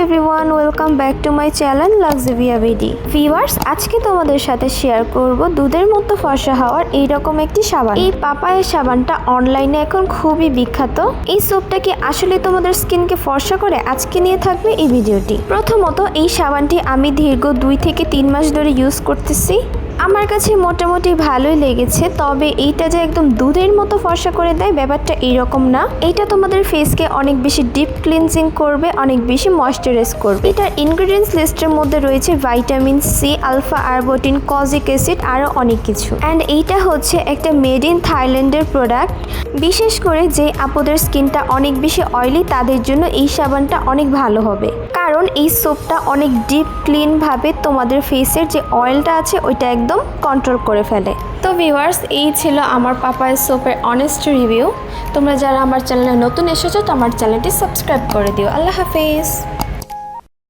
Everyone, welcome back to my channel লাক্সেভিয়া BD. Viewers, আজকে তোমাদের সাথে শেয়ার করব দুধের মতো ফর্সা হওয়ার এইরকম একটি সাবান। এই পাপায়ের সাবানটা অনলাইনে এখন খুবই বিখ্যাত। এই সোপটা কি আসলে তোমাদের স্কিনকে ফর্সা করে? আজকে নিয়ে থাকবে এই ভিডিওটি। প্রথমত, এই সাবানটি আমি দীর্ঘ 2 থেকে 3 মাস ধরে ইউজ করতেছি। আমার কাছে মোটামুটি ভালোই লেগেছে, তবে এইটা যে একদম দুধের মতো ফর্সা করে দেয় ব্যাপারটা এইরকম না। এইটা তোমাদের ফেসকে অনেক বেশি ডিপ ক্লিনজিং করবে, অনেক বেশি ময়শ্চারাইজ করবে। এটার ইনগ্রেডিয়েন্টস লিস্টের মধ্যে রয়েছে vitamin C, alpha arbutin, kojic acid, আরও অনেক কিছু। অ্যান্ড এইটা হচ্ছে একটা মেড ইন থাইল্যান্ডের প্রোডাক্ট। বিশেষ করে যে আপুদের স্কিনটা অনেক বেশি অয়েলি তাদের জন্য এই সাবানটা অনেক ভালো হবে, কারণ এই সোপটা অনেক ডিপ ক্লিনভাবে তোমাদের ফেসের যে অয়েলটা আছে ওইটা একদম কন্ট্রোল করে ফেলে। তো ভিউয়ার্স, এই ছিল আমার পাপায়ের সোপের অনেস্ট রিভিউ। তোমরা যারা আমার চ্যানেলে নতুন এসেছো তো আমার চ্যানেলটি সাবস্ক্রাইব করে দিও। আল্লাহ হাফেজ।